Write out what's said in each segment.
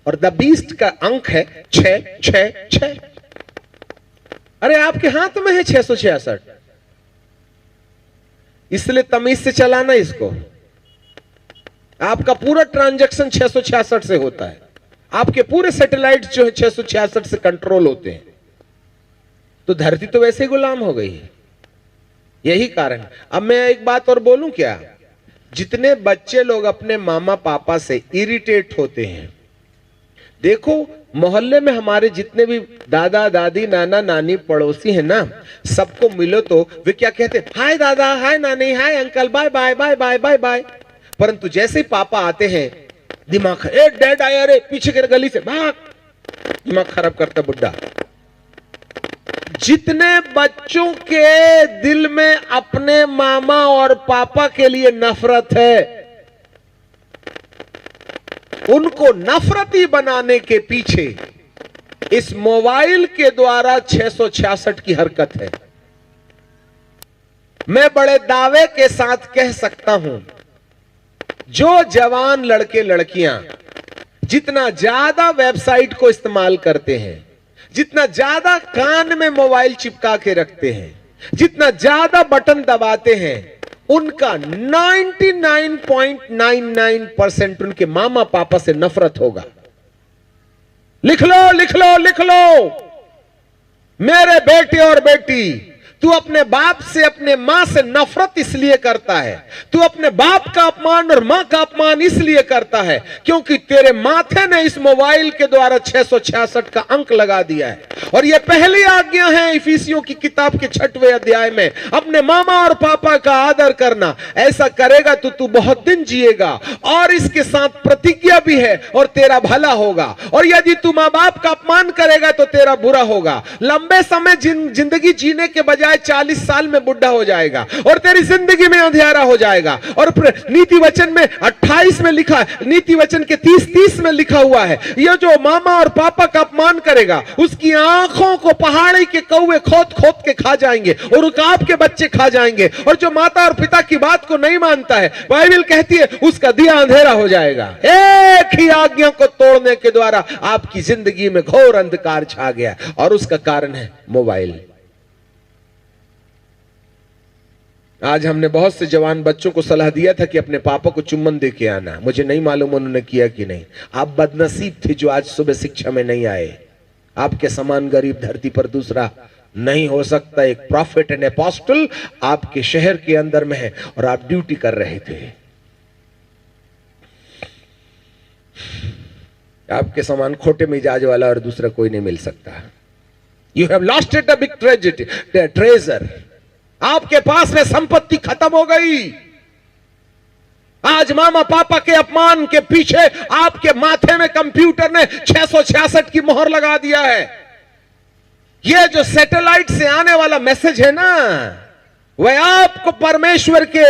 और the beast का अंक है 666। अरे आपके हाथ में है 666, इसलिए तमीज से चलाना इसको। आपका पूरा ट्रांजैक्शन 666 से होता है, आपके पूरे सैटेलाइट जो है 666 से कंट्रोल होते हैं। तो धरती तो वैसे ही गुलाम हो गई है, यही कारण। अब मैं एक बात और बोलूं क्या, जितने बच्चे लोग अपने मामा पापा से इरिटेट होते हैं, देखो मोहल्ले में हमारे जितने भी दादा दादी नाना नानी पड़ोसी हैं ना, सबको मिलो तो वे क्या कहते हैं, हाय दादा, हाय नानी, hi uncle, bye bye bye bye bye bye. परंतु जैसे ही पापा आते हैं, दिमाग, ए डैड आया रे, पीछे के गली से भाग, दिमाग खराब करता बुड्ढा। जितने बच्चों के दिल में अपने मामा और पापा के लिए नफरत है, उनको नफरती बनाने के पीछे इस मोबाइल के द्वारा 666 की हरकत है। मैं बड़े दावे के साथ कह सकता हूं, जो जवान लड़के लड़कियां जितना ज्यादा वेबसाइट को इस्तेमाल करते हैं, जितना ज्यादा कान में मोबाइल चिपका के रखते हैं, जितना ज्यादा बटन दबाते हैं, उनका 99.99% उनके मामा पापा से नफरत होगा। लिख लो लिख लो लिख लो, मेरे बेटे और बेटी, तू अपने बाप से, अपने मां से नफरत इसलिए करता है, तू अपने बाप का अपमान और मां का अपमान इसलिए करता है क्योंकि तेरे माथे ने इस मोबाइल के द्वारा 666 का अंक लगा दिया है। और यह पहली आज्ञा है इफिसियों की किताब के 6वें अध्याय में, अपने मामा और पापा का आदर करना। ऐसा करेगा तो तू बहुत दिन जिएगा, और इसके साथ प्रतिज्ञा भी है, और तेरा भला होगा। और यदि तू मां बाप का अपमान करेगा तो तेरा बुरा होगा। लंबे समय जिंदगी जीने के बजाय 40 साल में बुढ़ा हो जाएगा, और तेरी जिंदगी में अंधेरा हो जाएगा। और नीति वचन में 28 में लिखा है, नीति वचन के 30 में लिखा हुआ है, यह जो मामा और पापा का अपमान करेगा, उसकी आंखों को पहाड़ी के कौवे खोद खोद के खा जाएंगे, और उकाब के बच्चे खा जाएंगे। और जो माता और पिता की बात को नहीं मानता है, बाइबल कहती है, उसका दिया अंधेरा हो जाएगा। एक ही आज्ञा को तोड़ने के द्वारा आपकी जिंदगी में घोर अंधकार छा गया, और उसका कारण है मोबाइल। आज हमने बहुत से जवान बच्चों को सलाह दिया था कि अपने पापा को चुम्बन दे के आना। मुझे नहीं मालूम उन्होंने किया कि नहीं। आप बदनसीब थे जो आज सुबह शिक्षा में नहीं आए। आपके समान गरीब धरती पर दूसरा नहीं हो सकता। एक प्रॉफिट एंड एपोस्टल आपके शहर के अंदर में है, और आप ड्यूटी कर रहे थे। आपके समान खोटे मिजाज वाला और दूसरा कोई नहीं मिल सकता। You have lost it a big treasure. आपके पास में संपत्ति खत्म हो गई। आज मामा पापा के अपमान के पीछे आपके माथे में कंप्यूटर ने 666 की मोहर लगा दिया है। यह जो सैटेलाइट से आने वाला मैसेज है ना, वह आपको परमेश्वर के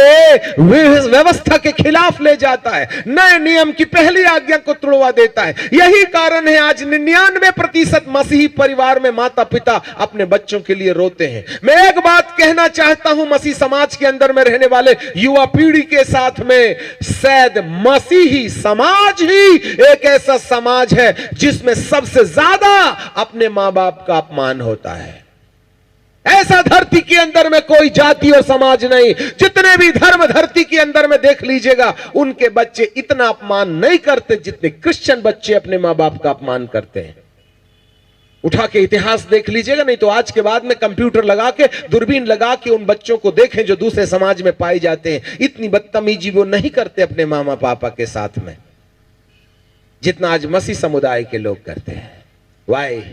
व्यवस्था के खिलाफ ले जाता है, नए नियम की पहली आज्ञा को तोड़वा देता है। यही कारण है आज 99% मसीही परिवार में माता पिता अपने बच्चों के लिए रोते हैं। मैं एक बात कहना चाहता हूं मसीह समाज के अंदर में रहने वाले युवा पीढ़ी के साथ में, शायद मसीही समाज ही एक ऐसा समाज है जिसमें सबसे ज्यादा अपने मां बाप का अपमान होता है। ऐसा धरती के अंदर में कोई जाति और समाज नहीं। जितने भी धर्म धरती के अंदर में देख लीजिएगा, उनके बच्चे इतना अपमान नहीं करते जितने क्रिश्चियन बच्चे अपने मां बाप का अपमान करते हैं। उठा के इतिहास देख लीजिएगा, नहीं तो आज के बाद में कंप्यूटर लगा के, दूरबीन लगा के उन बच्चों को देखें जो दूसरे समाज में पाए जाते हैं। इतनी बदतमीजी वो नहीं करते अपने मामा पापा के साथ में जितना आज मसीह समुदाय के लोग करते हैं। वाई?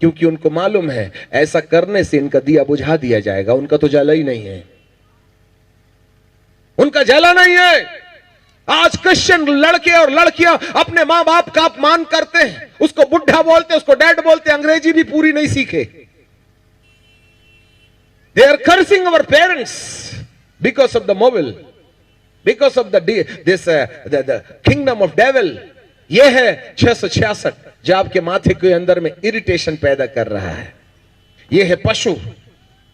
क्योंकि उनको मालूम है ऐसा करने से इनका दिया बुझा दिया जाएगा। उनका तो जला ही नहीं है, उनका जला नहीं है। आज क्रिश्चियन लड़के और लड़कियां अपने मां बाप का अपमान करते हैं, उसको बुढ़ा बोलते, उसको डैड बोलते, अंग्रेजी भी पूरी नहीं सीखे। They are cursing our parents because of the mobile, because of the kingdom of devil. यह है 666 जो आपके माथे के अंदर में इरिटेशन पैदा कर रहा है। यह है पशु,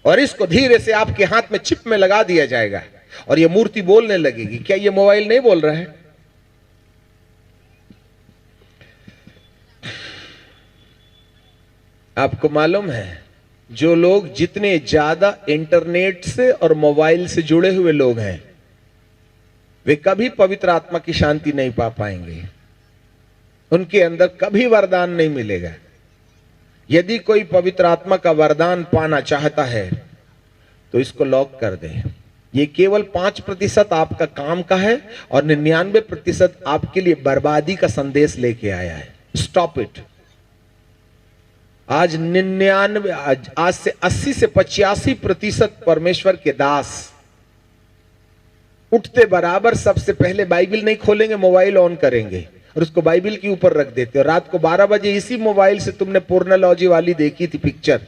और इसको धीरे से आपके हाथ में चिप में लगा दिया जाएगा और यह मूर्ति बोलने लगेगी। क्या यह मोबाइल नहीं बोल रहा है? आपको मालूम है, जो लोग जितने ज्यादा इंटरनेट से और मोबाइल से जुड़े हुए लोग हैं, वे कभी पवित्र आत्मा की शांति नहीं पा पाएंगे। उनके अंदर कभी वरदान नहीं मिलेगा। यदि कोई पवित्र आत्मा का वरदान पाना चाहता है तो इसको लॉक कर दे। ये केवल 5% आपका काम का है और 99% आपके लिए बर्बादी का संदेश लेके आया है। Stop it. आज 99, आज से 80 से 85% परमेश्वर के दास उठते बराबर सबसे पहले बाइबल नहीं खोलेंगे, मोबाइल ऑन करेंगे और उसको बाइबल के ऊपर रख देते। और रात को 12 बजे इसी मोबाइल से तुमने पोर्नोलॉजी वाली देखी थी पिक्चर,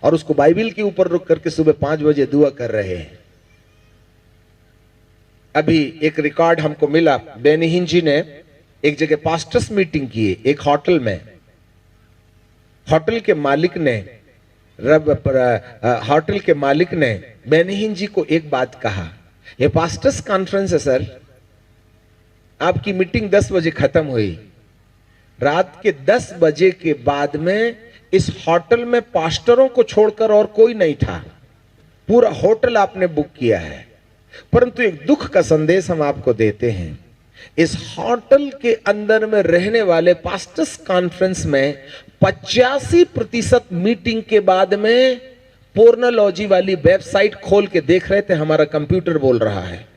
और उसको बाइबल के ऊपर रुक करके सुबह 5 बजे दुआ कर रहे हैं। अभी एक रिकॉर्ड हमको मिला, बेनी हिन जी ने एक जगह पास्टर्स मीटिंग की, एक होटल में। होटल के मालिक ने बेनी हिन जी को एक बात कहा, ये पास्टर्स कॉन्फ्रेंस है सर, आपकी मीटिंग 10 बजे खत्म हुई, रात के 10 बजे के बाद में इस होटल में पास्टरों को छोड़कर और कोई नहीं था। पूरा होटल आपने बुक किया है, परंतु एक दुख का संदेश हम आपको देते हैं। इस होटल के अंदर में रहने वाले पास्टर्स कॉन्फ्रेंस में 85% मीटिंग के बाद में पोर्नोलॉजी वाली वेबसाइट खोल के देख रहे थे, हमारा कंप्यूटर बोल रहा है।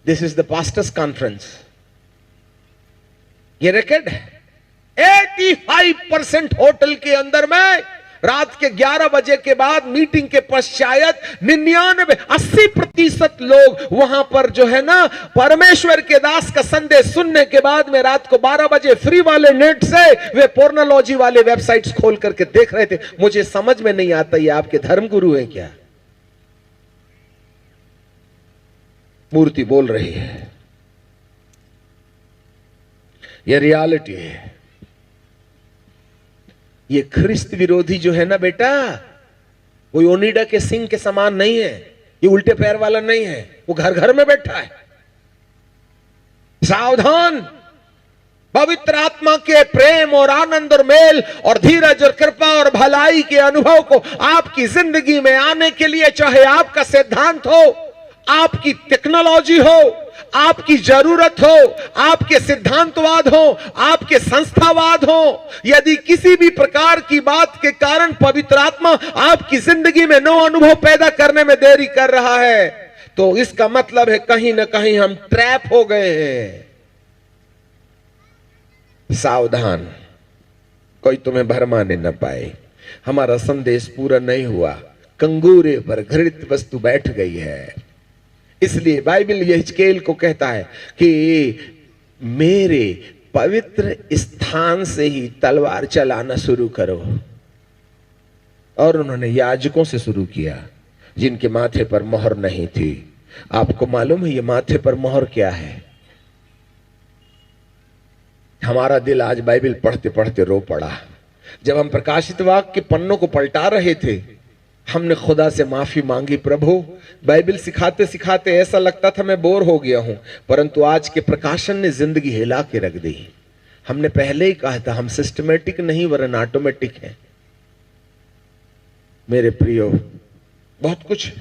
This is the pastors conference. ये रिकॉर्ड है। 85% होटल के अंदर में रात के 11 बजे के बाद मीटिंग के पश्चात 80% लोग वहां पर जो है ना परमेश्वर के दास का संदेश सुनने के बाद में रात को 12 बजे फ्री वाले नेट से वे पोर्नोलॉजी वाले वेबसाइट्स खोल करके देख रहे थे। मुझे समझ में नहीं आता, ये आपके धर्म गुरु हैं क्या? मूर्ति बोल रही है, यह रियलिटी है। ये ख्रिस्त विरोधी जो है ना बेटा, वो ओनिडा के सिंह के समान नहीं है, ये उल्टे पैर वाला नहीं है, वो घर घर में बैठा है। सावधान। पवित्र आत्मा के प्रेम और आनंद और मेल और धीरज और कृपा और भलाई के अनुभव को आपकी जिंदगी में आने के लिए, चाहे आपका सिद्धांत हो, आपकी टेक्नोलॉजी हो, आपकी जरूरत हो, आपके सिद्धांतवाद हो, आपके संस्थावाद हो, यदि किसी भी प्रकार की बात के कारण पवित्र आत्मा आपकी जिंदगी में नौ अनुभव पैदा करने में देरी कर रहा है, तो इसका मतलब है कहीं ना कहीं हम ट्रैप हो गए हैं। सावधान, कोई तुम्हें भरमाने न पाए। हमारा संदेश पूरा नहीं हुआ, कंगूरे पर घृत वस्तु बैठ गई है। इसलिए बाइबल यहेजकेल को कहता है कि मेरे पवित्र स्थान से ही तलवार चलाना शुरू करो। और उन्होंने याजकों से शुरू किया जिनके माथे पर मोहर नहीं थी। आपको मालूम है ये माथे पर मोहर क्या है? हमारा दिल आज बाइबल पढ़ते पढ़ते रो पड़ा। जब हम प्रकाशित वाक्य के पन्नों को पलटा रहे थे, हमने खुदा से माफी मांगी, प्रभु बाइबल सिखाते सिखाते ऐसा लगता था मैं बोर हो गया हूं, परंतु आज के प्रकाशन ने जिंदगी हिला के रख दी। हमने पहले ही कहा था हम सिस्टमेटिक नहीं वरन ऑटोमेटिक हैं। मेरे प्रियो, बहुत कुछ